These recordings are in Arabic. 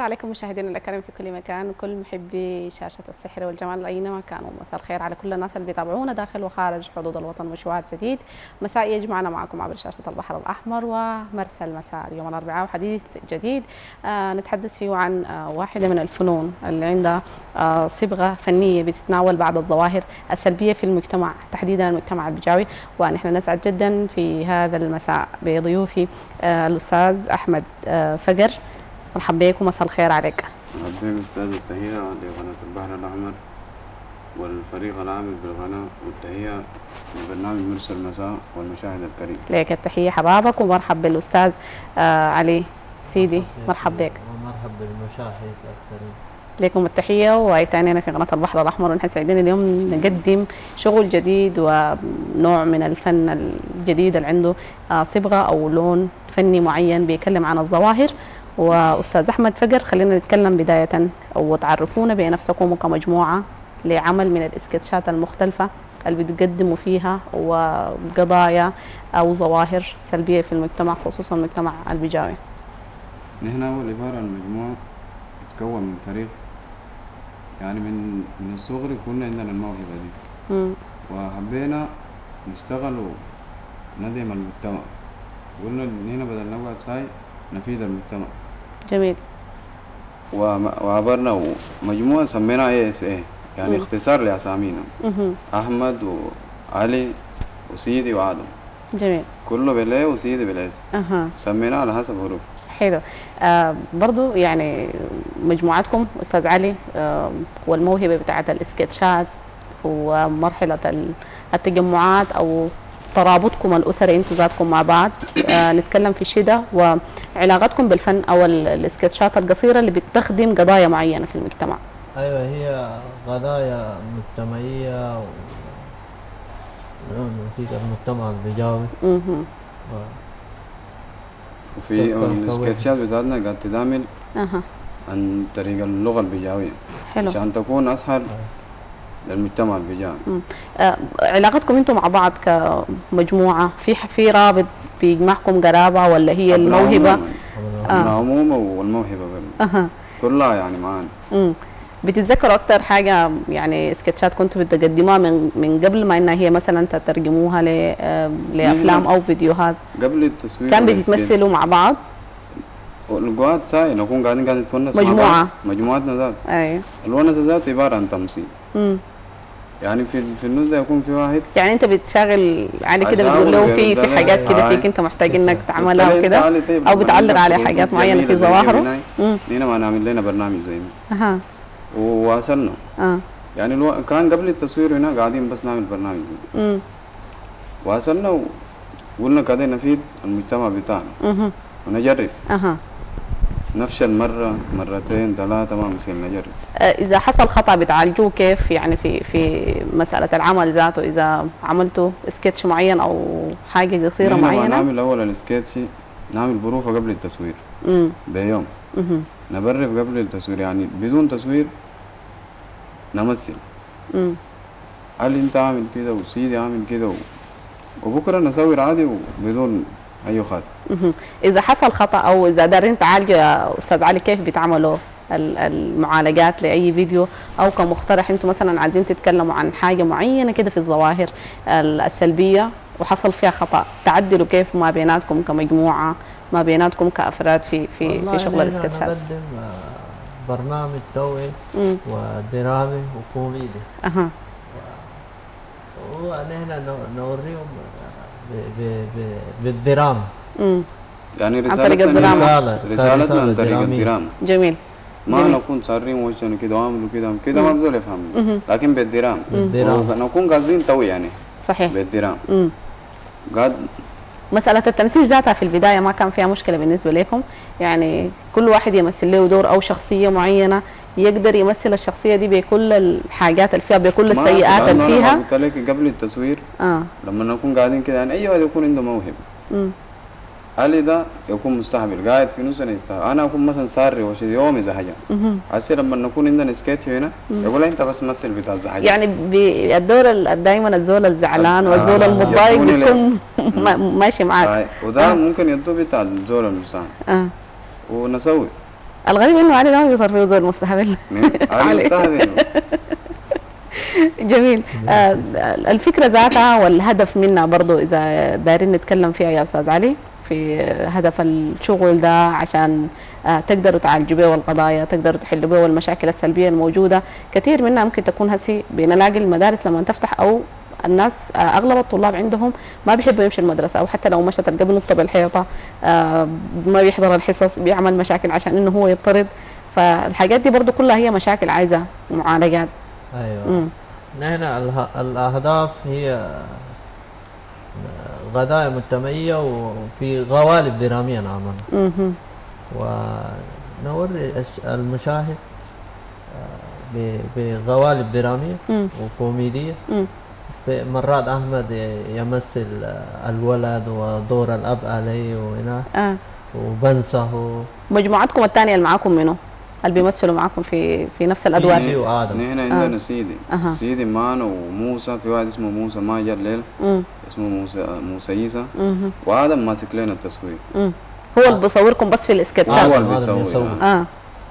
عليكم مشاهدينا الأكارم في كل مكان وكل محبي شاشة السحر والجمال أينما كانوا. مساء الخير على كل الناس اللي بيتابعونا داخل وخارج حدود الوطن. مشوار جديد مساء يجمعنا معكم عبر شاشة البحر الأحمر ومرسى المساء يوم الأربعاء، وحديث جديد نتحدث فيه عن واحدة من الفنون اللي عندها صبغة فنية بتتناول بعض الظواهر السلبية في المجتمع، تحديدا المجتمع البجاوي. ونحن نسعد جدا في هذا المساء بضيوفي الأستاذ أحمد فقر. مرحبا بك ومساء الخير عليك. مرحبا أستاذ، التحية لقناة البحر الأحمر والفريق العامل بالقناة، والتحية لبرنامج مرسى المساء والمشاهد الكريم. لك التحية حبابك، ومرحب بالأستاذ علي سيدي. مرحبا بك. ومرحبا بالمشاهد الكريم. لكم التحية وتانينا في قناة البحر الأحمر، ونحن سعيدين اليوم نقدم شغل جديد ونوع من الفن الجديد اللي عنده صبغة أو لون فني معين بيتكلم عن الظواهر. وأستاذ أحمد فقر، خلينا نتكلم بداية وتعرفونا بنفسكم كمجموعة لعمل من الإسكتشات المختلفة اللي بتقدموا فيها وقضايا أو ظواهر سلبية في المجتمع، خصوصا المجتمع البجاوي. نحن أول عبارة عن مجموعة تتكون من فريق، يعني من الصغر كنا عندنا الموهبة دي وحبينا نشتغل وندعم المجتمع. قلنا هنا بدل نقعد ساي نفيد المجتمع. جميل. وعبرنا مجموعة سميناها ASA، يعني اختصار لأسامينا أحمد وعلي وسيدي وآدم. جميل. كله بالإيه وسيدي بالإس. سميناه على حسب حروف. حلو. برضو يعني مجموعتكم أستاذ علي والموهبة بتاعت الإسكتشات ومرحلة التجمعات أو ترابطكم الأسري انتوا ذاتكم مع بعض، نتكلم في الشيء ده وعلاقتكم بالفن أو الإسكتشات القصيرة اللي بتخدم قضايا معينة في المجتمع. أيوة، هي قضايا مجتمعية في المجتمع البجاوي. وفي السكتشات بتاعتنا قاعد تدعمل عن طريق اللغة البجاوية. حلو. عشان تكون أسهل للمجتمع البجاوي. علاقتكم انتم مع بعض كمجموعة في رابط بيجمعكم قرابة، ولا هي الموهبة؟ عموما والموهبة كلها يعني معانا. بتتذكروا أكتر حاجة يعني سكتشات كنتوا بتقدموها من قبل ما إنها هي مثلا تترجموها لأفلام أو فيديوهات؟ قبل التصوير كان بتتمثلوا مع بعض؟ القعاد ساي نكون قاعدين نتونس مجموعة مع بعض، مجموعتنا ذات. أيوة. الونس ذات عبارة عن تمثيل. يعني في النص ده يكون في واحد، يعني انت بتشغل علي كده بتقول له في حاجات كده فيك انت محتاج انك تعملها وكده، او بتعلق على حاجات معينه في ظواهره. هنا ما نعمل لنا برنامج زي ده. وواصلنا. يعني كان قبل التصوير هنا قاعدين بس نعمل برنامج زي ده. واصلنا وقلنا كده نفيد المجتمع بتاعنا ونجرب. نفشل مرة مرتين ثلاثة ما مشكلة، نجرب. إذا حصل خطأ بتعالجوه كيف؟ يعني في مسألة العمل ذاته، إذا عملتوا سكتش معين أو حاجة قصيرة معينة. نعمل أول السكتش، نعمل بروفة قبل التصوير بيوم. نبرف قبل التصوير، يعني بدون تصوير نمثل. قال أنت عامل كده وسيدي عامل كده وبكرة نصور عادي وبدون أي خاطر. إذا حصل خطأ أو إذا دارين تعالجوا يا أستاذ علي، كيف بتعملوا المعالجات لأي فيديو؟ أو كمقترح أنتم مثلا عايزين تتكلموا عن حاجة معينة كده في الظواهر السلبية وحصل فيها خطأ، تعدلوا كيف ما بيناتكم كمجموعة، ما بيناتكم كأفراد في شغل الاسكتشات؟ نقدم برنامج توعي ودرامي وكوميدي. ونحن نوريهم بالدراما. يعني رسالتنا عن طريق الدراما. جميل. ما نكون صارين وجهنا كده وعملوا كده ما بزول يفهم، لكن بالدراما نكون قاصدين توي يعني. صحيح. بالدراما. قاعد مسألة التمثيل ذاتها في البداية ما كان فيها مشكلة بالنسبة لكم؟ يعني كل واحد يمثل له دور أو شخصية معينة يقدر يمثل الشخصية دي بكل الحاجات اللي فيها، بكل السيئات اللي فيها. أنا قلت لك قبل التصوير لما نكون قاعدين كده، يعني أي واحد يكون عنده موهبة. علي ده يكون مستهبل قاعد في نص يستهبل، أنا أكون مثلا ساري وشي يومي زهجان. هسه لما نكون عندنا سكيت هنا يقول أنت بس مثل بتاع الزهجان. يعني الدور دايما الزول الزعلان والزول المتضايق بيكون ماشي معاك. وده ممكن يدو بتاع الزول المستهبل. ونسوي الغريب انه علي ما بيصير فيه زول مستهبل. علي مستهبل. جميل. الفكره ذاتها والهدف منها برضو اذا دايرين نتكلم فيها يا استاذ علي، في هدف الشغل ده عشان تقدروا تعالجوا بيه القضايا، تقدروا تحلوا بيه المشاكل السلبيه الموجوده. كثير منها ممكن تكون هسي بنلاقي المدارس لما تفتح او الناس اغلب الطلاب عندهم ما بيحبوا يمشي المدرسه، او حتى لو مشى تلقى بنط بالحيطه، ما بيحضر الحصص، بيعمل مشاكل عشان انه هو يطرد. فالحاجات دي برضو كلها هي مشاكل عايزه معالجات. ايوه. نحن الاهداف هي قضايا مجتمعيه وفي قوالب دراميه نعملها، ونوري المشاهد بقوالب دراميه وكوميديه. في مرات احمد يمثل الولد ودور الاب عليه وهنا وبنسه. مجموعتكم الثانيه اللي معاكم منه اللي بيمثلوا معاكم في نفس الادوار؟ سيدي وادم. نحن عندنا سيدي سيدي معنا وموسى، في واحد اسمه موسى ما جاء الليل، اسمه موسى عيسى، وادم ماسك لنا التصوير. هو اللي بيصوركم بس في الاسكتشات؟ هو اللي بيصور.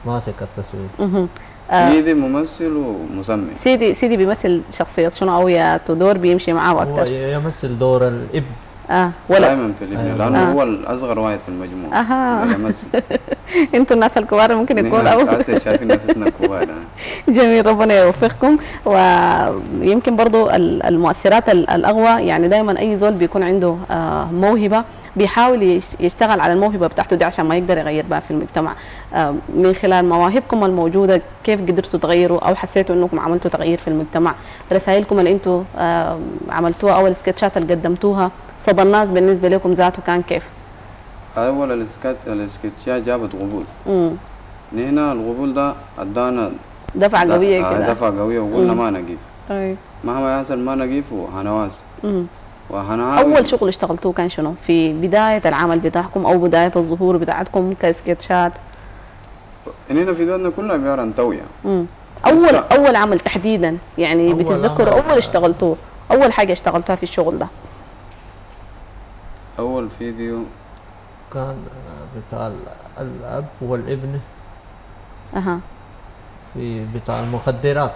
ماسك التصوير. سيدي ممثل ومسمي. سيدي بيمثل شخصية شنو، او يا تدور بيمشي معاه اكثر؟ هو يمثل دور الابن. ولد دائما في الابن، لانه هو الاصغر واحد في المجموعه. انتوا الناس الكبار ممكن يكون او هسه شايفين نفسنا كبار. جميل، ربنا يوفقكم. ويمكن برضو المؤثرات الاقوى، يعني دائما اي زول بيكون عنده موهبه بيحاول يشتغل على الموهبه بتاعته دي عشان ما يقدر يغير بها في المجتمع. من خلال مواهبكم الموجوده كيف قدرتوا تغيروا او حسيتوا انكم عملتوا تغيير في المجتمع؟ رسائلكم اللي انتوا عملتوها او السكتشات اللي قدمتوها صدى الناس بالنسبه لكم ذاته كان كيف؟ اول السكتشات جابت قبول. هنا القبول ده ادانا دفعه قويه كده، دفعه قويه، وقلنا ما نقيف. مهما يحصل ما نقيف وهنواس. اول شغل اشتغلتوه كان شنو في بدايه العمل بتاعكم او بدايه الظهور بتاعتكم كسكتشات؟ هنا في ذاتنا كلها عباره عن تويه. اول عمل تحديدا يعني بتتذكروا اول اشتغلتوه، اول حاجه اشتغلتوها في الشغل ده؟ اول فيديو كان بتاع الاب والابن. في بتاع المخدرات،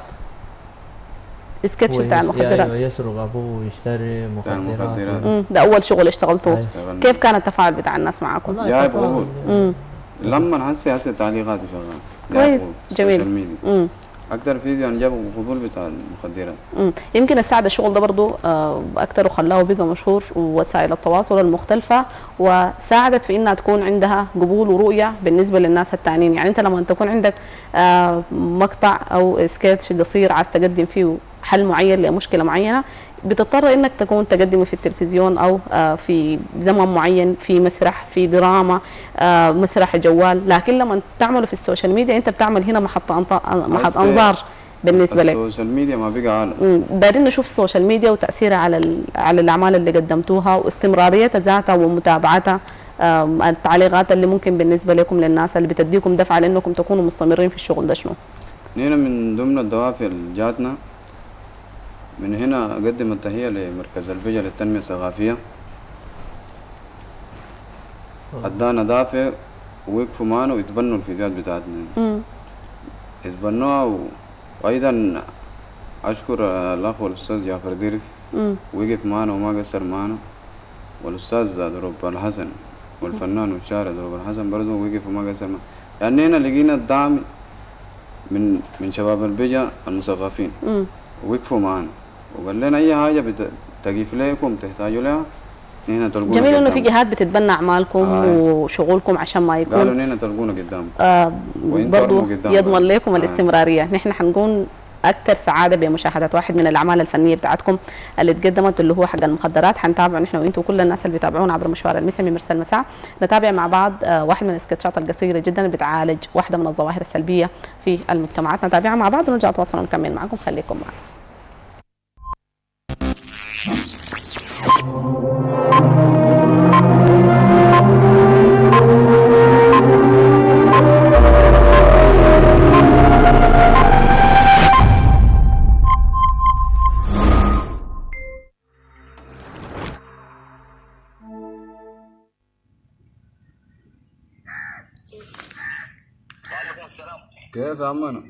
السكتش بتاع المخدرات. ايوه، يسرق ابوه ويشتري مخدرات. ده اول شغل اشتغلتوه. كيف كان التفاعل بتاع الناس معاكم؟ جايب قبول. لما هسه تعليقات وشغال كويس. جميل. اكثر فيديو انا جابوا قبول بتاع المخدرات. يمكن الساعد الشغل ده برضو اكثر وخلاه بقى مشهور، ووسائل التواصل المختلفه وساعدت في انها تكون عندها قبول ورؤيه بالنسبه للناس الثانيين. يعني انت لما تكون عندك مقطع او سكتش قصير عايز تقدم فيه حل معين لمشكله معينه، بتضطر انك تكون تقدمه في التلفزيون او في زمن معين، في مسرح، في دراما، مسرح جوال. لكن لما تعمله في السوشيال ميديا انت بتعمل هنا محط انظار بالنسبه لك. السوشيال ميديا ما بقى عالم. دايرين نشوف السوشيال ميديا وتاثيرها على الاعمال اللي قدمتوها واستمراريتها ذاتها ومتابعتها، التعليقات اللي ممكن بالنسبه لكم للناس اللي بتديكم دفعه لانكم تكونوا مستمرين في الشغل ده شنو؟ هنا من ضمن الدوافع اللي جاتنا من هنا أقدم التحية لمركز البجة للتنمية الثقافية، أدانا دافع ووقفوا معنا ويتبنوا الفيديوهات بتاعتنا. يتبنوها وأيضا أشكر الأخ والأستاذ جعفر ديرف، وقف معنا وما قصر معنا، والأستاذ ضرب الحسن والفنان والشاعر ضرب الحسن برضه وقف وما قصر معنا. يعني هنا لقينا الدعم من شباب البجة المثقفين، وقفوا معنا وقال لنا اي حاجه تقيف لكم تحتاجوا لها هنا تلقونا. جميل انه في جهات بتتبنى اعمالكم وشغلكم عشان ما يكون قالوا هنا تلقونا قدامكم. برضه يضمن لكم الاستمراريه. نحن حنكون اكثر سعاده بمشاهده واحد من الاعمال الفنيه بتاعتكم اللي اتقدمت اللي هو حق المخدرات. حنتابع نحن وانتم وكل الناس اللي بيتابعونا عبر مشوار المسمي مرسل مساء، نتابع مع بعض واحد من السكتشات القصيره جدا اللي بتعالج واحده من الظواهر السلبيه في المجتمعات. نتابعها مع بعض ونرجع نتواصل ونكمل معكم، خليكم معنا. كيف يا عمنا؟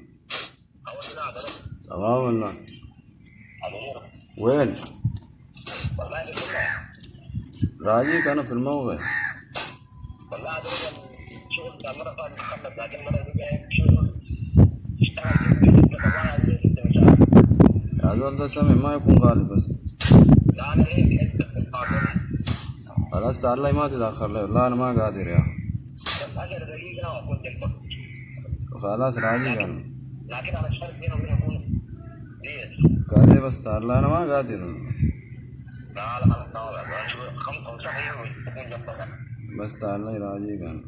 تمام والله. وين؟ راجيك أنا في الموقع. يا زول ده سامع ما يكون غالي بس. خلاص تعال ما تتأخر لي، والله أنا ما قادر يا. خلاص راجيك أنا. لكن أنا شرط بينه وبين قادر بس تعال أنا ما قادر. لا بس تعال راجيك أنا.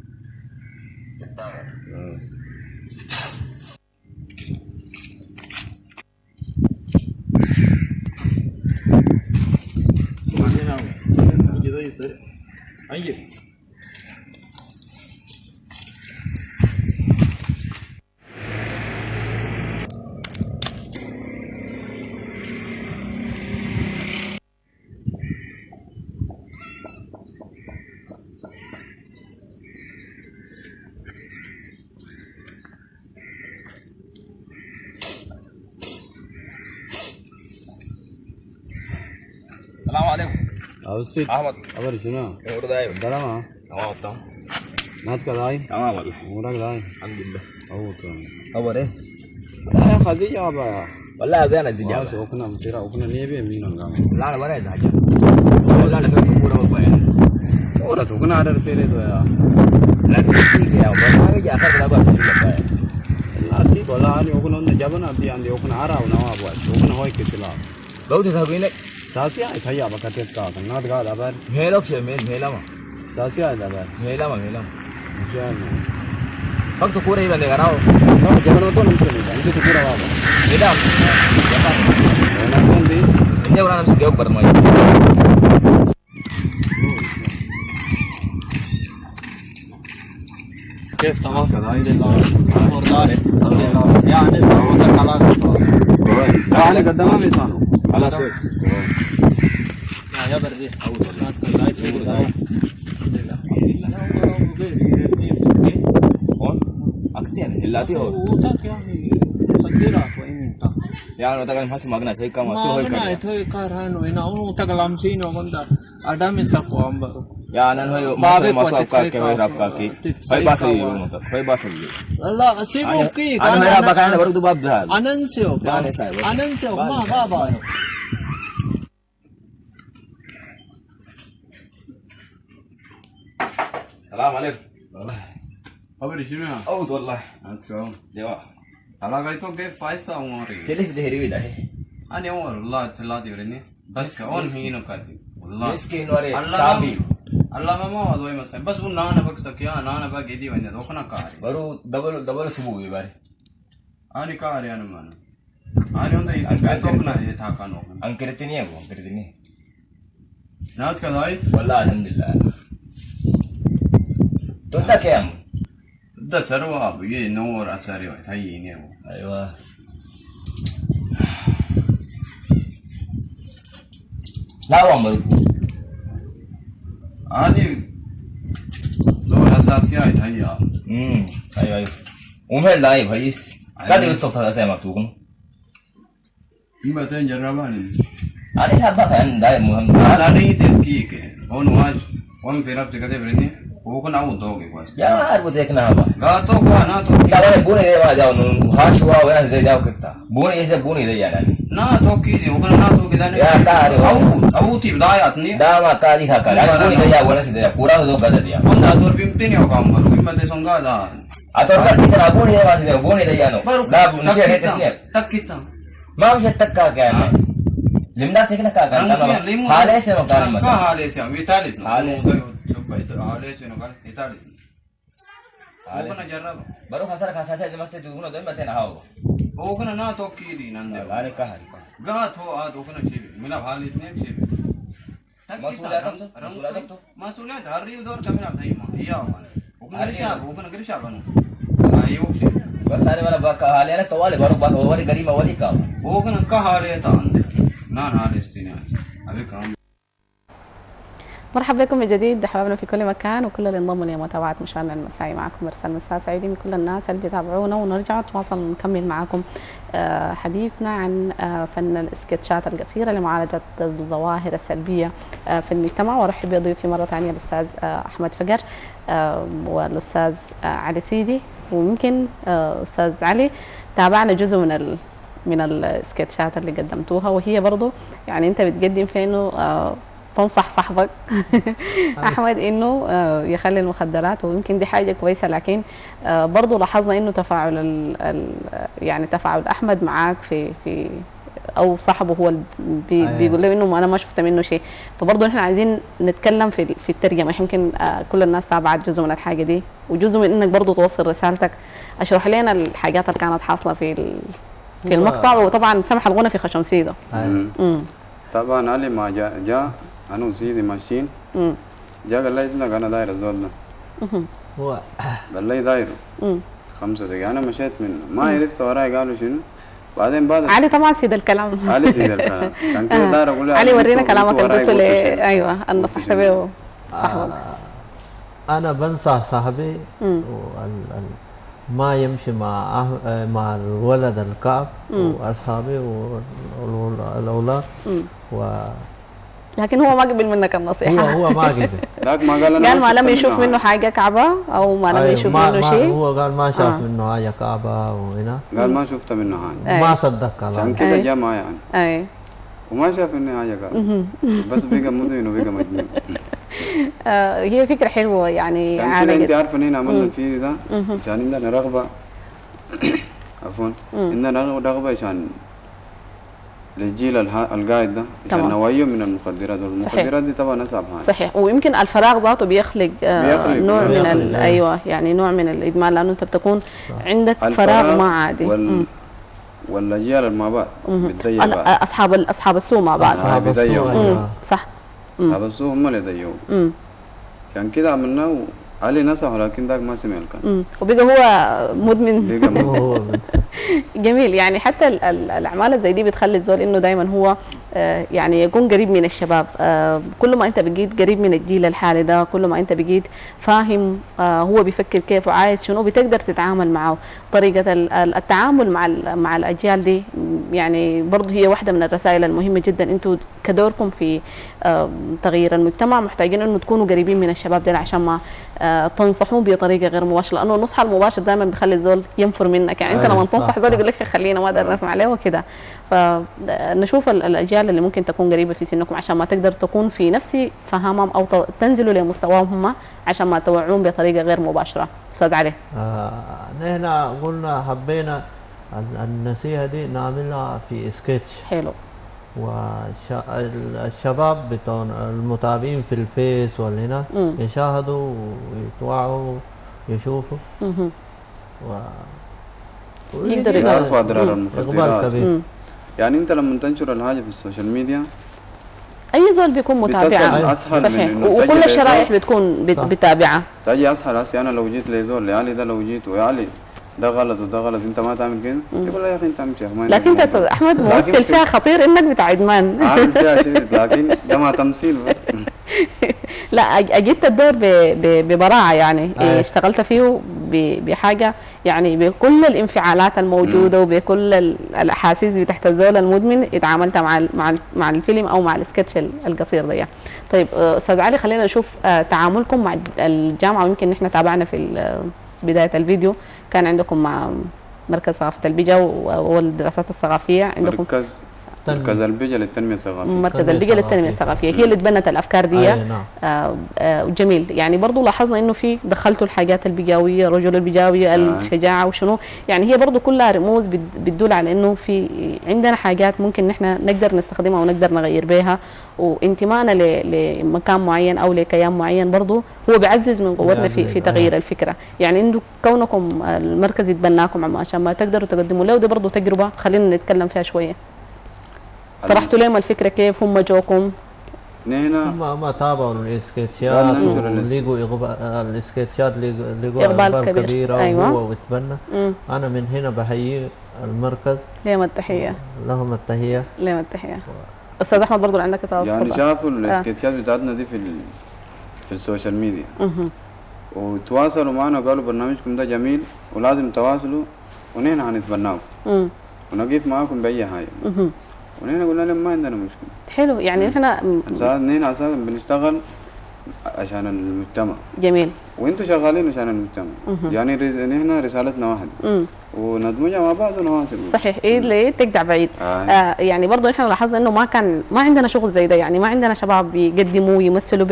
السلام عليكم. أوسط. أحمد. أبغى شنو؟ أمور دايم. دلما. تمام. ناتك داي. تمام والله. أمورك داي. الحمد لله. تمام. أمور إيه؟ لا يا خزي يا أبا. والله أبي أنا زجاج. شو كنا مسيرة وكنا نيبي مين نعم. لا أنا ما أنا زجاج. والله أنا كنت أقول أبغى يعني. ورا تو كنا عدد فيري تو يا. لا كذي يا أبغى ما أجي آخر بلا بس أجي يعني. لا كذي والله أنا وكنا عند جبنا أبدي عندي وكنا عرا ونوا أبغى. وكنا هاي كسلا. لو تذهبين ساسيا إثايا بكتير كا كنا تقعد أبار. مهلك شيء مهلا ما. ساسيا إذا أبار. مهلا. جان. وقت كورة يبغى نقرأه. لا جبنا تو نمشي نيجا. إنت تقول أبغى. إذا. أنا كندي. إني أقول أنا مسك يوك برماي. كيف تمام؟ كذا الحمد لله يعني أنا قدامه بيسانو. خلاص بس. يا بري لا يصير أكتر إلا تيو. وتاك يعني خديرات وين أنت؟ يعني وتاك أنا حاسس ماغنا ثوي كام ما أسوي أنا كذا. ثوي كارهان وين أو تاك لامسين وكندا أدام تاكو أمبرو. يعني أنا هو ما كاكي راب كاكي. هاي باسل يروم تاك. هاي باسل. لا سيبوكي. أنا هرا بكرة baru tu bab dah. أننسيو. أننسيو ما بابا. السلام عليكم. أبغى شنو يا؟ أود والله. أنتم. جوا. على قايتو كيف فايستا عمري. سلف ده هروي ده. أنا عمر الله تلاقي ورني. بس كون هينو كاتي. والله. مسكين واري سامي. الله ما دوي مثلا بس वो नाना बक सकिया नाना बक इदी वने तो कोना car baru double subuh bari ani car यान मन ani onda इसे बेतो अपना ये था कानो angkretini ya angkretini नाथ का दाई wallahi alhamdulillah tonda kem da sarwa abu ये नोर असरी wa था ये ने वो aywa lawan baru ani नोर असासिया था या aywa umel lai bhai kadi usok tha sa mak tu kun इमा तो जराबा नहीं ani habba kan dai muham ना नहीं थे की के और नवाज हम फिर अब जगह बरने वो को ना वो दोगे बस ya arbu dekna haba गा तो को ना तो kawai bune de wa jao nu hashwa wa de jao kitta bune ise bune de ya dani ना तो की वो को ना तो किधर ya kare au थी बदायत नहीं dama kali ha kala bune de ya wala side pura do gada dia onda ator bimtini o kam baru imma de songa da ator kan kita bune de wa de bune de ya no da bune se hete snap tak kita ma se takka kya hai limda tekna ka kan hale se no kan ka hale se vitalis no hale to chuk bai to hale se no kan vitalis o kana jarraba baru khasar khasa se maste tu no do mate na hawo o kana na to ki di nande lare ka hari ga to a to kana shibi mina hal itne shibi masulat to masulat hari udor kamera dai ma iya man o kana grisha banu ayo shibi bas sare wala ba ka hale na to wale baru ba wari garima wali ka o kana ka hale ta na hale stina abi kam مرحبا بكم من جديد احبابنا في كل مكان وكل اللي انضموا لمتابعه مشوارنا المسائي. معكم مرسل مساء سعيدة من كل الناس اللي بيتابعونا، ونرجع نتواصل نكمل معكم حديثنا عن فن الاسكتشات القصيره لمعالجه الظواهر السلبيه في المجتمع. وارحب بضيوفي مره ثانيه الاستاذ احمد فقر والاستاذ علي سيدي. ويمكن استاذ علي تابعنا جزء من السكتشات اللي قدمتوها، وهي برضو يعني انت بتقدم في انه تنصح صاحبك احمد انه يخلي المخدرات، ويمكن دي حاجه كويسه، لكن برضه لاحظنا انه تفاعل يعني تفاعل احمد معاك في او صاحبه هو بيقول له انه انا ما شفت منه شيء. فبرضه احنا عايزين نتكلم في الترجمه، يمكن كل الناس تابعت جزء من الحاجه دي، وجزء من انك برضه توصل رسالتك. اشرح لنا الحاجات اللي كانت حاصله في المقطع، وطبعا سمح الغنى في خشم سيده. طبعا علي ما جاء انا وسيدي ماشيين، جاء قال لي اذنك انا داير الزول ده. هو قال لي دايره 5 دقايق. انا مشيت منه ما عرفت وراي قالوا شنو. بعدين بعد علي طبعا سيد الكلام علي سيد الكلام عشان كده داير اقول له علي ورينا كلامك اللي قلته لي. ايوه انا نصحت به صاحبك. انا بنصح صاحبي ما يمشي مع الولد الكعب واصحابي والاولاد لكن هو ما قبل منك النصيحه. هو ما قبل. ذاك ما قال قال ما لم يشوف منه حاجه كعبه او ما لم يشوف منه شيء. هو قال ما شاف منه حاجه كعبه وهنا قال ما شفت منه حاجه. ما صدق كلامه عشان كده جاء معي يعني. اي وما شاف مني حاجه قال بس بقى مدمن وبقى مجنون. هي فكره حلوه يعني. عشان كده انت عارفه هنا عملنا الفيديو ده عشان عندنا رغبه عفوا عندنا رغبه عشان للجيل القاعد ده عشان نوعيه من المخدرات، والمخدرات دي طبعا اصعب حاجه. صحيح. ويمكن الفراغ ذاته بيخلق نوع من ايوه يعني نوع من الادمان، لانه انت بتكون عندك فراغ ما عادي. والاجيال اللي بعض بتضيع بعض. اصحاب السوق مع بعض بيضيعوا. صح. اصحاب السوق هم اللي يضيعوا. عشان كده عملناه. علي نصحه لكن ذاك ما سمع الكلام وبقى هو مدمن. جميل. يعني حتى الاعمال زي دي بتخلي الزول انه دائما هو يعني يكون قريب من الشباب. كل ما انت بقيت قريب من الجيل الحالي ده، كل ما انت بقيت فاهم هو بيفكر كيف وعايز شنو، بتقدر تتعامل معه. طريقه التعامل مع الاجيال دي يعني برضه هي واحده من الرسائل المهمه جدا. انتم كدوركم في تغيير المجتمع محتاجين انه تكونوا قريبين من الشباب ده عشان ما تنصحوه بطريقه غير مباشره، لانه النصح المباشر دائما بيخلي الزول ينفر منك. يعني انت لما تنصح زول يقول لك خلينا ما اقدر نسمع عليه وكده. فنشوف الاجيال اللي ممكن تكون قريبه في سنكم عشان ما تقدر تكون في نفس فهمهم او تنزلوا لمستواهم هم عشان ما توعوهم بطريقه غير مباشره. استاذ علي. نحن قلنا حبينا النصيحه دي نعملها في سكتش حلو. والشباب بتوع المتابعين في الفيس والهنا يشاهدوا ويتوعوا يشوفوا يقدروا يعرفوا اضرار المخدرات. يعني انت لما تنشر الحاجه في السوشيال ميديا اي زول بيكون متابعه. اسهل من انه وكل الشرائح بتكون بتابعه. تجي اسهل. هسه انا لو جيت لزول لعلي ده، لو جيت ويا علي ده غلط وده غلط انت ما تعمل كده، يقول يا اخي انت امشي. لكن انت استاذ احمد ممثل فيها خطير انك بتاع ادمان. عامل فيها شيء لكن ده ما تمثيل. لا اجيت الدور ببراعه يعني. اشتغلت فيه بحاجه يعني بكل الانفعالات الموجوده وبكل الاحاسيس بتاعت الزول المدمن اتعاملت مع الفيلم او مع السكتش القصير ده. طيب استاذ علي خلينا نشوف تعاملكم مع الجامعه. ويمكن احنا تابعنا في بدايه الفيديو كان عندكم مع مركز ثقافه البيجا والدراسات الثقافيه. عندكم مركز البيجا للتنميه الثقافيه. مركز البيجا للتنميه الثقافيه هي اللي تبنت الافكار دي. جميل. يعني برضه لاحظنا انه في دخلتوا الحاجات البيجاويه، الرجل البيجاوي، الشجاعه وشنو. يعني هي برضه كلها رموز بتدل على انه في عندنا حاجات ممكن نحن نقدر نستخدمها ونقدر نغير بها. وانتمائنا لمكان معين او لكيان معين برضه هو بيعزز من قوتنا في تغيير الفكره. يعني انه كونكم المركز يتبناكم عشان ما تقدروا تقدموا له، دي برضه تجربه خلينا نتكلم فيها شويه. طرحتوا لهم الفكره كيف؟ هم جوكم؟ نحن ما تابعوا السكتشات ولقوا السكتشات لقوا اقبال كبيره. أيوة. وهو وتبنى. انا من هنا بحيي المركز. لهم التحيه. لهم التحيه. لهم التحيه. استاذ احمد برضو عندك كتاب؟ يعني شافوا السكتشات بتاعتنا دي في السوشيال ميديا وتواصلوا معنا قالوا برنامجكم ده جميل ولازم تواصلوا ونحن هنتبناه ونقف معاكم بأي حاجة ونحن قلنا لهم ما عندنا مشكلة. حلو، يعني احنا نحن أساسا بنشتغل عشان المجتمع. جميل. وانتوا شغالين عشان المجتمع. يعني نحن رسالتنا واحدة وندمجها مع بعض ونواصل. صحيح. ايه اللي تقدع بعيد. يعني برضه احنا لاحظنا انه ما عندنا شغل زي ده، يعني ما عندنا شباب بيقدموا ويمثلوا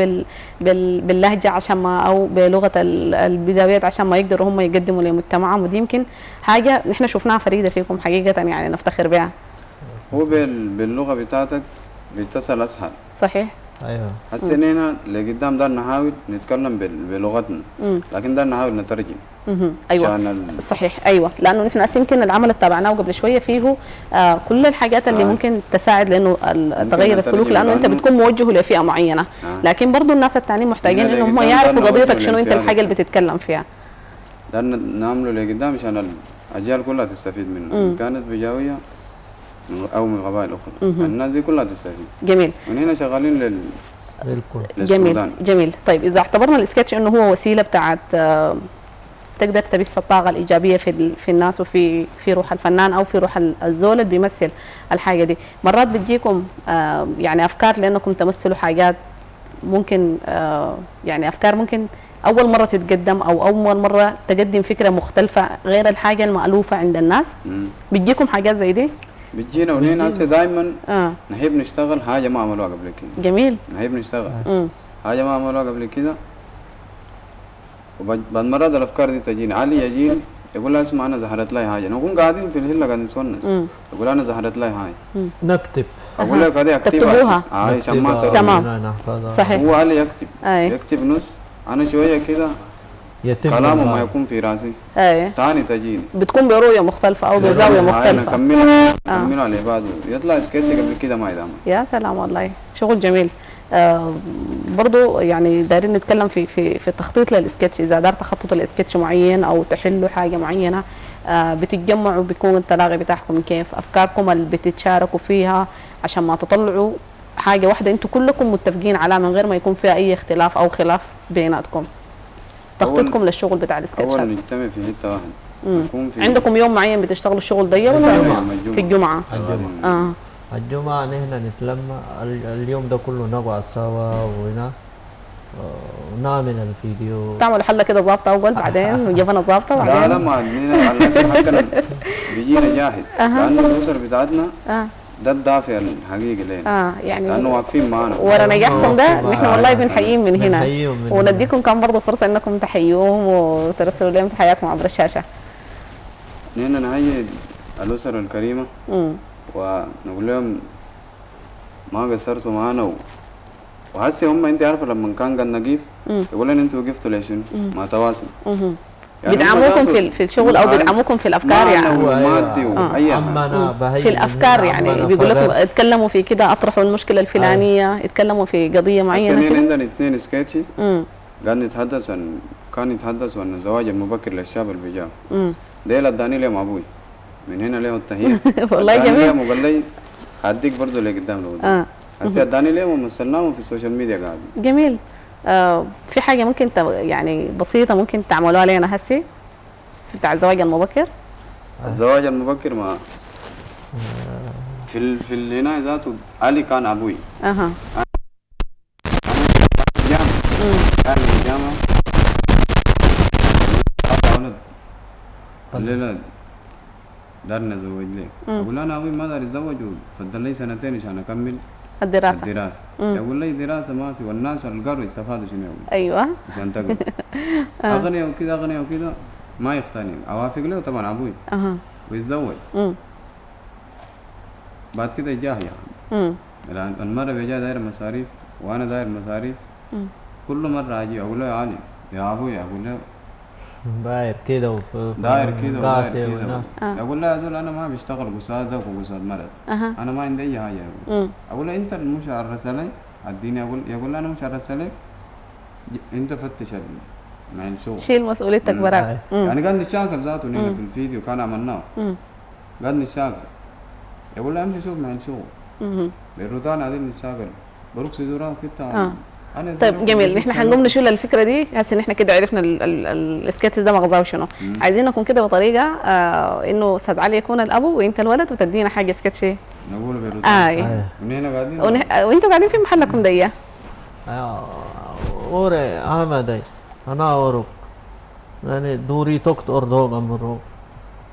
باللهجه عشان ما او بلغه البدايات عشان ما يقدروا هم يقدموا لمجتمعهم، ودي يمكن حاجه نحن شفناها فريده فيكم حقيقه، يعني نفتخر بها. هو باللغه بتاعتك بيتصل اسهل. صحيح. ايوه. هسه هنا لقدام ده نحاول نتكلم بلغتنا لكن ده نحاول نترجم. ايوه صحيح. ايوه، لانه نحن يمكن العمل اللي تابعناه قبل شويه فيه كل الحاجات اللي ممكن تساعد لانه تغير السلوك، لانه انت بتكون موجه لفئه معينه لكن برضه الناس الثانيين محتاجين انهم هم يعرفوا قضيتك شنو، انت الحاجه اللي بتتكلم فيها. ده نعمله لقدام عشان الاجيال كلها تستفيد منه ان كانت بجاويه او من قبائل اخرى. الناس دي كلها تستفيد. جميل. ونحن شغالين جميل جميل. طيب اذا اعتبرنا السكتش انه هو وسيله بتاعت تقدر تبث الطاقه الايجابيه في الناس وفي روح الفنان او في روح الزول اللي بيمثل الحاجه دي، مرات بتجيكم يعني افكار لانكم تمثلوا حاجات ممكن يعني افكار ممكن اول مره تتقدم او اول مره تقدم فكره مختلفه غير الحاجه المالوفه عند الناس. بتجيكم حاجات زي دي؟ بتجينا ونحن هسه دائما نحب نشتغل حاجه ما عملوها قبل كده. جميل. نحب نشتغل حاجه ما عملوها قبل كده، وبعد مرات الافكار دي تجيني. علي يجيني يقول لها اسمع انا ظهرت لي حاجه، نكون قاعدين في الهله قاعدين نتونس يقول انا ظهرت لي حاجه نكتب. اقول لك هذه تكتبوها عشان ما تروح. تمام صحيح. هو علي يكتب نص، انا شويه كده كلامه ما يكون في راسي ثاني تجيني بتكون برؤيه مختلفه او بزاويه مختلفه. كملوا على بعض يطلع سكتش قبل كده ما يدعم. يا سلام والله شغل جميل. برضو يعني دايرين نتكلم في التخطيط للسكتش. اذا دار تخطط السكتش معين او تحلوا حاجه معينه بتتجمعوا بيكون التلاقي بتاعكم كيف؟ افكاركم اللي بتتشاركوا فيها عشان ما تطلعوا حاجه واحده انتم كلكم متفقين عليها من غير ما يكون فيها اي اختلاف او خلاف بيناتكم. تخطيطكم للشغل بتاع السكتش. اول نجتمع في حته واحده. عندكم يوم معين بتشتغلوا الشغل ده ولا في الجمعه؟ الجمعة نحن نتلمى اليوم ده كله نقعد سوا وهنا ونعمل الفيديو. تعملوا حلة كده ظابطة أول بعدين وجبنة ظابطة بعدين؟ لا ما عندنا حقنا بيجينا جاهز لأنه الأسر بتاعتنا ده الدافع الحقيقي لنا. يعني لأنه واقفين معنا ورا نجاحكم ده نحن والله بنحييهم من هنا ونديكم كم برضه فرصة إنكم تحيوهم وترسلوا لهم تحياتكم عبر الشاشة. نحن نحيي الأسر الكريمة ونقول لهم ما قصرتوا معانا وهسه هم انت عارفه لما كان قد نقيف يقول لنا انتوا وقفتوا ليش ما تواصل. يعني بيدعموكم في الشغل او بيدعموكم في الافكار يعني مادي واي حاجه في الافكار يعني بيقول لكم اتكلموا في كده اطرحوا المشكله الفلانيه اتكلموا في قضيه معينه. هسه عندنا 2 سكتشي قاعد نتحدث عن كان يتحدث عن الزواج المبكر للشاب اللي بيجاو ده اللي اداني لهم ابوي من هنا له التحيه. والله جميل. وقال لي هديك برضه لقدام لو هسه اداني لهم ومثلناهم في السوشيال ميديا قاعد. جميل. في حاجه ممكن يعني بسيطه ممكن تعملوها لنا هسه بتاع الزواج المبكر؟ الزواج المبكر ما في هنا ذاته علي كان ابوي. اها. كان في الجامعه الليله دارنا زوج ليه؟ اقول انا ابوي ما دار يتزوج وفضل لي 2 سنين عشان اكمل الدراسه. يقول لي دراسه ما في والناس القروا يستفادوا شنو يقول. ايوه عشان تقرا اغنياء وكذا اغنياء وكذا ما يختارني اوافق له طبعا ابوي ويتزوج. بعد كده جاه يعني المره بيجا داير مصاريف وانا داير مصاريف كل مره اجي اقول له يا علي يا ابوي اقول له داير كده داير كده اقول له يا زول انا ما بشتغل قصاد ده وقصاد مرض انا ما عندي اي حاجه. اقول له انت مش هرسلي اديني يقول له انا مش هرسلك انت فتش مع الشغل شيل مسؤوليتك براك. يعني قاعد نشاكل ذاته هنا في الفيديو كان عملناه قاعد نشاكل يقول له امشي شوف مع الشغل بيروتان هذه المشاكل بروك سيدورا كده. طيب جميل، نحن حنقوم نشيل الفكره دي هسه. نحن كده عرفنا السكتش ده مغزاه شنو. عايزين نكون كده بطريقه انه استاذ علي يكون الابو وانت الولد وتدينا حاجه سكتش نقول بيروتان من هنا قاعدين وانتوا قاعدين في محلكم دي. اوري احمد انا اورك يعني دوري توكت اردوغ امرو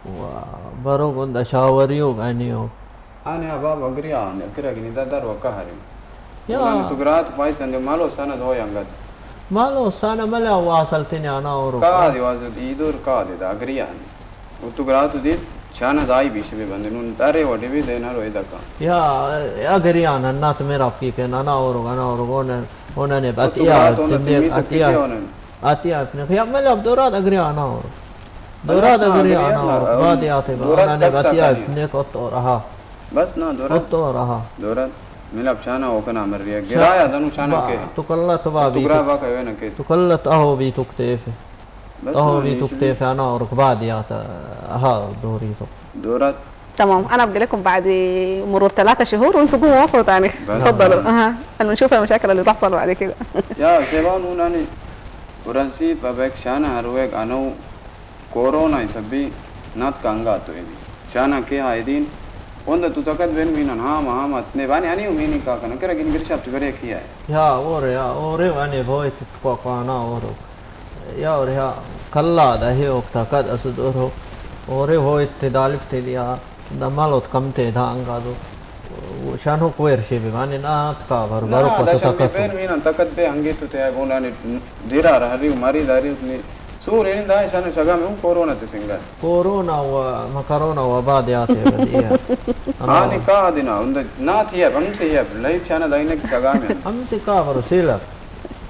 وبروغ عند شاوريوغ انيو انا بابا قريان كرا ده دار وكهري يا انا تقرات فايس عند مالو سنه هو ينقد مالو سنه ملا واصلتني انا اورك كادي وازد ايدور كادي دا قريان وتقرات دي شانا داي بيشبه بندنون داري ودي بي دينا رو ايدك يا قريان النات ميرا فيك انا اورك هنا نبقى اتيا يا ملا دورات قريان انا اورك دورات قريان انا اورك بادي اعطي انا نبقى اتيا نيك اطورها بس نا دورات اطورها دورات ملاب شانا وكنا مريا قرايا دنو شانا كي تقلت بابي تقرا باك وين كي تقلت اهو بي تكتيفي اهو بي تكتيفي انا اورك بادي ها دوري دورات تمام. انا ابقى لكم بعد مرور 3 شهور وانتم قوموا وصلوا ثاني. تفضلوا. انا نشوف المشاكل اللي تحصل بعد كده. يا شباب نوناني ورانسي بابك شانا هرويك انو كورونا يسبي نات كانغا تو اني شانا كي هايدين وند تو تكت بين مينن ها ما تني باني اني وميني كا كان كره جن غير شاب تبري كيا يا اوري اني بويت كوانا اورو يا اوري كلا ده هي وقت كاد اسد اورو اوري هويت تدالف تديا دمالوت كم تدا انغادو وشانو كوير شي بماني نات كا بربرو كتو تكت بين مينن تكت بي انغي تو تي بوناني ديرا رهري ماري داري سور يعني ده عشان شغام هم كورونا تسنجا كورونا ومكرونا وبعد ياتي بديه اني كادينا عند نات هي بمسي هي لا يشانا داينك شغام امتي كافر سيلف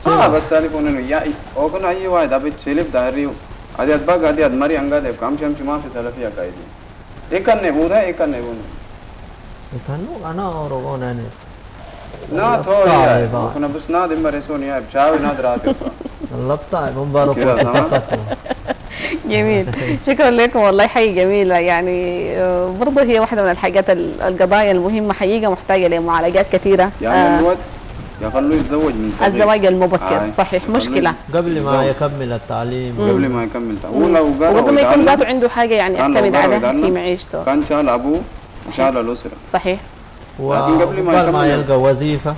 بس تالي كونن يا او كنا اي واحد ابي سيلف داريو ادي ادبا ادي ادمري انغا ده كام شم ما في سلفيا قايدي اكن نبودا اكن نبون كانوا انا اورغوناني نا ثوري كنا بس نا دم رسوني يا شاوي نا دراتي اللبطة مبارك جميل. شكرا لكم والله، حقيقة جميلة يعني. برضه هي واحدة من الحاجات القضايا المهمة حقيقة محتاجة لمعالجات كثيرة. يعني الوقت يخلوه يتزوج من صغير. الزواج المبكر صحيح مشكلة قبل ما يكمل التعليم. قبل ما يكمل ولو وقبل ما يكون ذاته عنده حاجة يعني يعتمد عليها في معيشته. كان شال أبوه وشال الأسرة. صحيح. لكن قبل ما يلقى وظيفة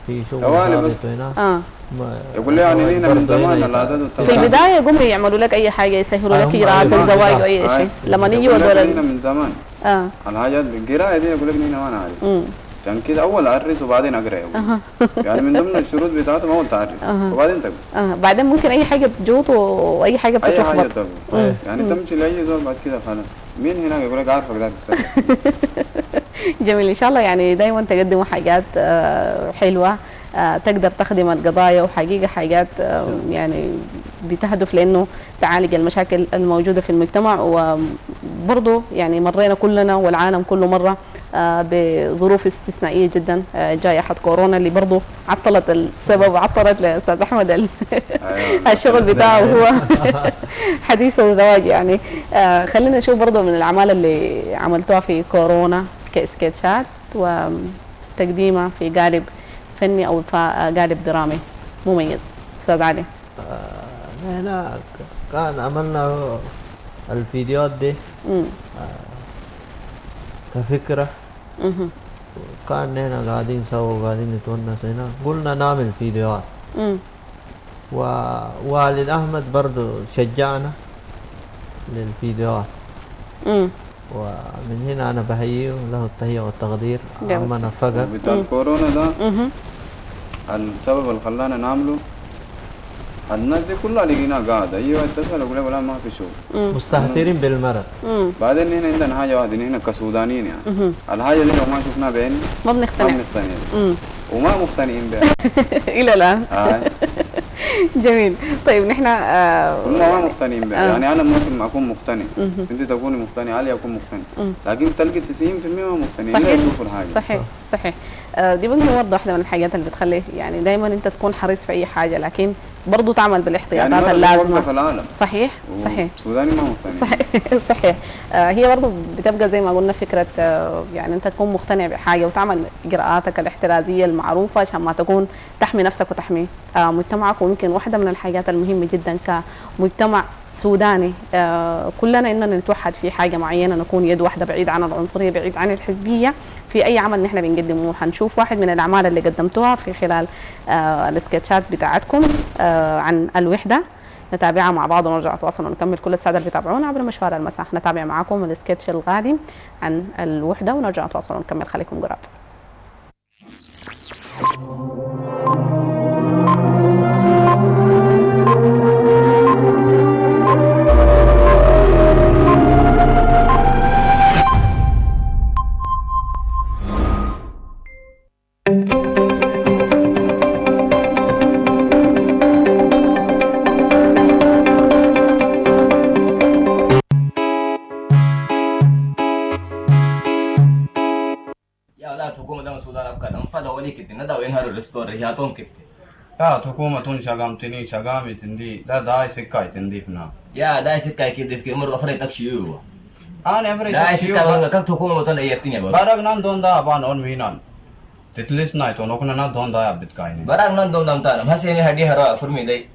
في شغل ثابت هنا يقول لي يعني لينا من زمان العادات في البداية يقوموا يعملوا لك أي حاجة، يسهلوا لك إجراءات الزواج أو أي شيء. لما نيجي يقول لك لينا من زمان الحاجات بالقراءة دي يقول لك لينا ما نعرف. عشان كده أول أعرس وبعدين أقرأ. يعني من ضمن الشروط بتاعتهم أول تعرس وبعدين تقرأ. بعدين ممكن أي حاجة تجوط وأي حاجة بتتلخبط. أي حاجة تقرأ. يعني تمشي لأي زول بعد كده خلاص. مين هناك يقول لك عارفك دار السنة. جميل. إن شاء الله يعني دايما تقدموا حاجات حلوة تقدر تخدم القضايا وحقيقة حاجات يعني بتهدف لأنه تعالج المشاكل الموجودة في المجتمع. وبرضه يعني مرينا كلنا والعالم كله مرة بظروف استثنائية جدا، جائحة كورونا اللي برضه عطلت السبب وعطلت لأستاذ أحمد الشغل بتاعه هو حديث الزواج يعني. خلينا نشوف برضه من الأعمال اللي عملتوها في كورونا كسكتشات وتقديمها في قالب فني أو قالب درامي مميز. أستاذ علي. هنا كان عملنا الفيديوهات دي كفكرة. كان هنا قاعدين سوا قاعدين نتونس هنا قلنا نعمل فيديوهات. ووالد أحمد برضو شجعنا للفيديوهات. ومن هنا أنا بهيئه له التهيئة والتقدير. عمنا فقط بتاع كورونا ده السبب اللي خلانا نعمله الناس دي كلها لقينا قاعدة أيوة اتصل أقول ولا ما في شغل مستهترين بالمرض. بعدين هنا عندنا حاجة واحدة هنا كسودانيين يعني الحاجة دي لو ما شفناها بعيني ما بنقتنع وما مقتنعين بها إلى الآن. جميل. طيب نحن هم ما مقتنعين بها يعني أنا ممكن أكون مقتنع أنت تكوني مقتنع علي أكون مقتنع لكن تلقي 90% ما مقتنعين إلا يشوفوا الحاجة. صحيح. دي ممكن برضه واحدة من الحاجات اللي بتخلي يعني دايما أنت تكون حريص في أي حاجة، لكن برضه تعمل بالاحتياطات يعني اللازمه في العالم. صحيح صحيح السوداني ما مقتنع. صحيح صحيح. هي برضه بتبقى زي ما قلنا فكره يعني انت تكون مقتنع بحاجه وتعمل اجراءاتك الاحترازيه المعروفه عشان ما تكون تحمي نفسك وتحمي مجتمعك. ويمكن واحده من الحاجات المهمه جدا كمجتمع سوداني كلنا اننا نتوحد في حاجه معينه، نكون يد واحده بعيد عن العنصريه بعيد عن الحزبيه في اي عمل نحن بنقدمه. حنشوف واحد من الاعمال اللي قدمتوها في خلال السكتشات بتاعتكم عن الوحده، نتابعها مع بعض ونرجع نتواصل ونكمل. كل الساده اللي بيتابعونا عبر مشوار المساء نتابع معاكم السكتش القادم عن الوحده ونرجع نتواصل ونكمل. خليكم قراب. يا حكومة شغامتني شغامي تندي لا داي سكاي تندي فينا يا داي سكاي كده في مرة أفريت أكشيو أنا أفريج داي سكاي بقى كم حكومة بتونا يتني بقى بارك نان دون دا بان أون مينان تتلس نايت ونوكنا نان دون دا يبدت كايني بارك نان دون دام تانا هسه هدي هرا فرمي داي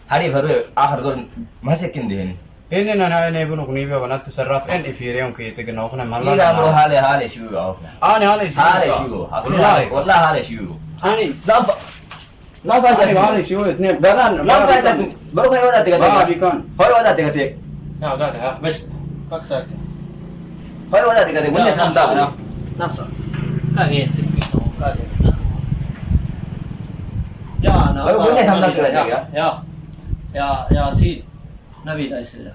هدي هرا آخر زول ما سكين دهني إني أنا بنوك نيبي بنات تصرف إن إفيريون كي تجنا وكنا ملا كذا أمره حالي شو أنا حالي شو والله حالي شو أنا لا فايزة حالي شو اثنين بدان لا فايزة بروح هاي ودا تقدر هاي ودا تقدر لا لا بس فكسر هاي ودا تقدر ولا ثام دابو نصر كاهي سكينه كاهي يا انا ولا ثام دابو يا سيد نبي لا يسلم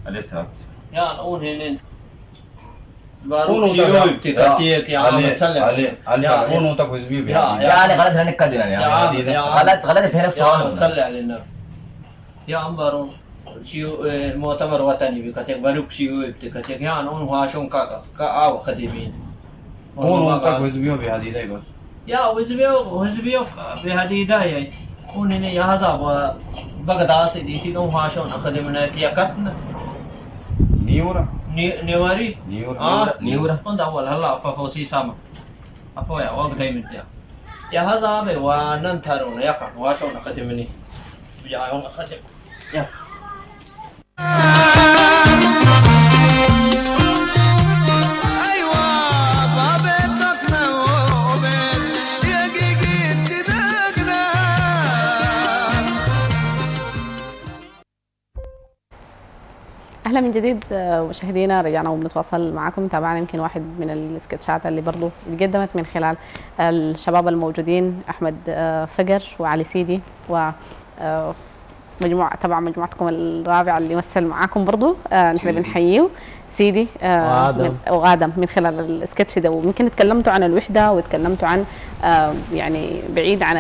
عليه السلام يا نقول هنا بارو شيوي بتكتيك يا عم تسلم علي أونو تكوز بيبي يا أنا غلط هنك كدنا يا غلط بتهلك سؤال صلي على النبي يا عم بارو شيو مؤتمر وطني بكتيك بارو شيوي بتكتيك يا نقول هاشون كأو خديمين أونو تكوز بيبي هذه ده بس يا وزبيو بهديدا يعني ونني يا هذا بغداد ديتي نو هاشون أخدمنا كيا كتنا نيورا نيواري نيورا هذا أول هلا ففوسي سما أفويا وقت دايم تيا يا هذا به وننتظرون يا كان هاشون أخدمني يا هون أخدم يا اهلا من جديد مشاهدينا، رجعنا وبنتواصل معكم. تابعنا يمكن واحد من السكتشات اللي برضو اتقدمت من خلال الشباب الموجودين احمد فقر وعلي سيدي و تبع مجموعتكم الرابعه اللي يمثل معاكم برضو نحن بنحييه سيدي وآدم من خلال السكتش ده. ويمكن تكلمتوا عن الوحده وتكلمتوا عن يعني بعيد عن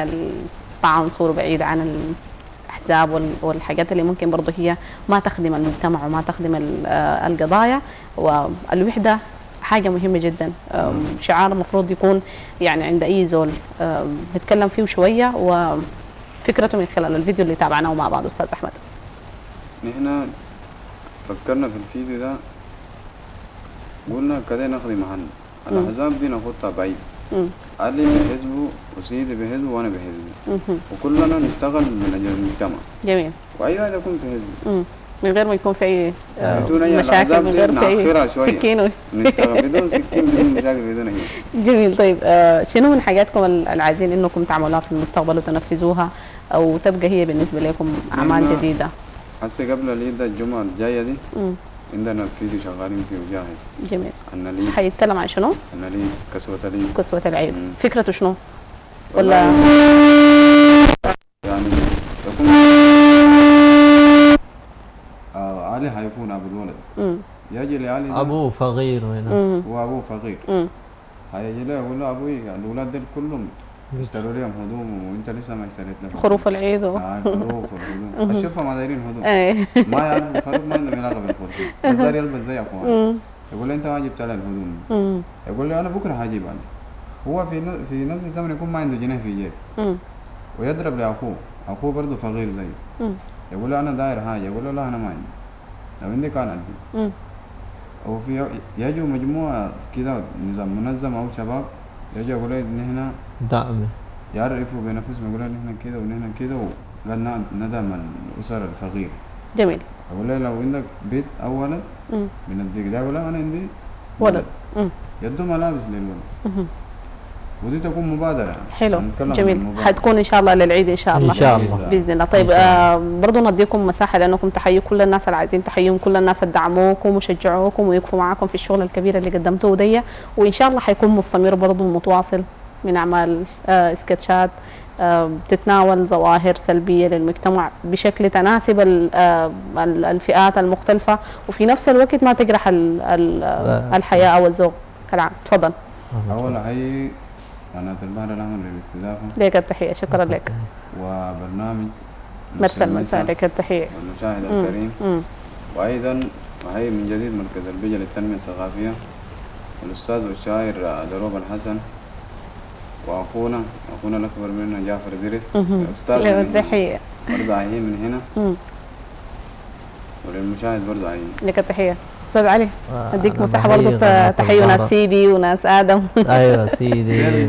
التعنصر وبعيد عن الاحزاب والحاجات اللي ممكن برضه هي ما تخدم المجتمع وما تخدم القضايا. والوحده حاجه مهمه جدا، شعار المفروض يكون يعني عند اي زول نتكلم فيه شويه وفكرته من خلال الفيديو اللي تابعناه مع بعض. استاذ احمد، نحن فكرنا في الفيديو ده، قلنا كده نخدم محل الاحزاب دي ناخدها بعيد، علي بحزبه وسيدي بحزبه وانا بحزبي، وكلنا نشتغل من اجل المجتمع. جميل. واي واحد يكون في حزبه من غير ما يكون في اي مشاكل، من غير في اي سكين نشتغل بدون سكين بدون مشاكل بدون اي. جميل. طيب شنو من حاجاتكم اللي عايزين انكم تعملوها في المستقبل وتنفذوها او تبقى هي بالنسبه لكم اعمال جديده؟ هسه قبل العيد الجمعه الجايه دي عندنا فيديو شغالين فيه وجاهز. جميل. عن العيد. حيتكلم عن شنو؟ عن العيد، كسوة العيد. كسوة العيد. فكرته شنو؟ ولا يعني يكون علي حيكون ابو الولد. يجي لعلي ابوه فقير هنا وابوه فقير. هيجي له يقول له ابوي الاولاد دول كلهم اشتروا لهم هدوم وانت لسه ما اشتريت لهم خروف العيد خروف والهدوم. اشوفهم ما دايرين هدوم. ما يعرف الخروف ما عنده علاقه بالخروف، يقدر يلبس زي اخوانه. يقول له انت ما جبت لي الهدوم. يقول له انا بكره هجيب عليه. هو في نفس الزمن يكون ما عنده جنيه في جيبه ويضرب لاخوه اخوه برضه فقير زي، يقول له انا داير حاجه، يقول له لا انا ما عندي، لو عندي كان ادي. وفي يجوا مجموعه كده نظام منظم او شباب يجوا يقولوا نحن دعم يعرفوا بنفسهم، يقولوا نحن كده ونحن كده، وقال ندعم الاسر الفقير. جميل. اقول له لو عندك بيت او ولد بنديك، ده يقول لا انا عندي ولد. يدوا ملابس للولد. ودي تكون مبادرة. حلو جميل. حتكون ان شاء الله للعيد ان شاء الله. ان شاء الله باذن الله. طيب برضه نديكم مساحه لانكم تحيوا كل الناس اللي عايزين تحييهم، كل الناس اللي دعموكم وشجعوكم ويقفوا معاكم في الشغل الكبير اللي قدمتوه دي، وان شاء الله حيكون مستمر برضه متواصل من اعمال سكتشات بتتناول ظواهر سلبيه للمجتمع بشكل تناسب الفئات المختلفه، وفي نفس الوقت ما تجرح الحياه او الذوق. كلام تفضل. اول حي قناة البحر الأحمر للاستضافة. لك التحية، شكرا لك. وبرنامج مرسى المساء، لك التحية. والمشاهد الكريم. وأيضا وهي من جديد مركز البجة للتنمية الثقافية، الأستاذ والشاعر دروب الحسن، وأخونا الأكبر مننا جعفر زريف. أستاذ لك التحية. برضه عايين من هنا. وللمشاهد برضه عايين. لك التحية. استاذ علي اديك مساحه برضه تحيي ناس سيدي وناس ادم. ايوه سيدي.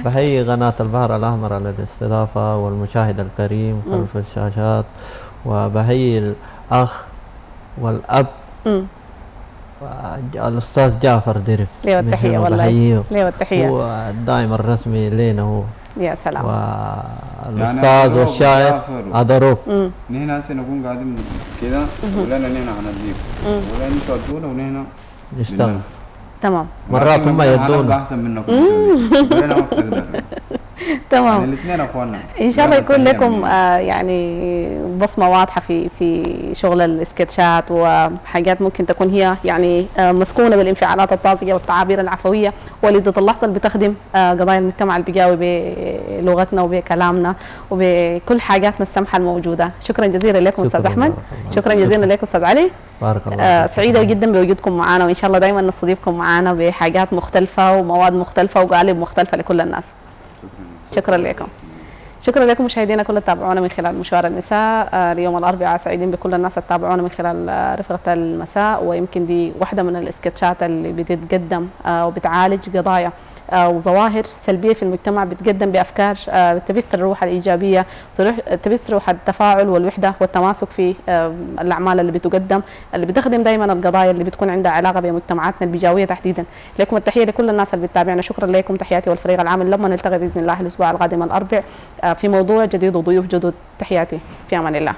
بحيي قناة البحر الأحمر على الاستضافة والمشاهد الكريم خلف الشاشات، وبحيي الأخ والأب الأستاذ جعفر درف. ليه التحية والله. ليه التحية. هو الدائم الرسمي لنا هو. يا سلام. والأستاذ والشاعر أدروب. نحن هسه نكون قاعدين كده ولا نحن هنجيب ولا انتوا تقولوا ونحن نشتغل. تمام. مرات هم يدون احسن منكم. ولا ما بتقدر. تمام. يعني الاثنين اخواننا ان شاء الله يكون لكم يعني بصمه واضحه في شغل السكتشات، وحاجات ممكن تكون هي يعني مسكونه بالانفعالات الطازجه والتعابير العفويه وليده اللحظه اللي بتخدم قضايا المجتمع البيجاوي بلغتنا وبكلامنا وبكل حاجاتنا السمحه الموجوده. شكرا جزيلا لكم استاذ احمد. شكرا جزيلا لكم استاذ علي. بارك الله. سعيده جدا بوجودكم معنا، وان شاء الله دائما نستضيفكم معنا بحاجات مختلفه ومواد مختلفه وقالب مختلفه لكل الناس. شكرا لكم. شكرا لكم مشاهدينا كل تابعونا من خلال مشوار النساء اليوم الاربعاء. سعيدين بكل الناس اللي تابعونا من خلال رفقة المساء، ويمكن دي واحدة من الاسكتشات اللي بتتقدم وبتعالج قضايا وظواهر سلبية في المجتمع، بتقدم بأفكار تبث الروح الإيجابية، تبث روح التفاعل والوحدة والتماسك في الأعمال اللي بتقدم، اللي بتخدم دائما القضايا اللي بتكون عندها علاقة بمجتمعاتنا البيجاوية تحديدا. لكم التحية لكل الناس اللي بتتابعنا. شكرا لكم. تحياتي والفريق العامل. لما نلتقي بإذن الله الأسبوع القادم الأربع في موضوع جديد وضيوف جدد. تحياتي، في أمان الله.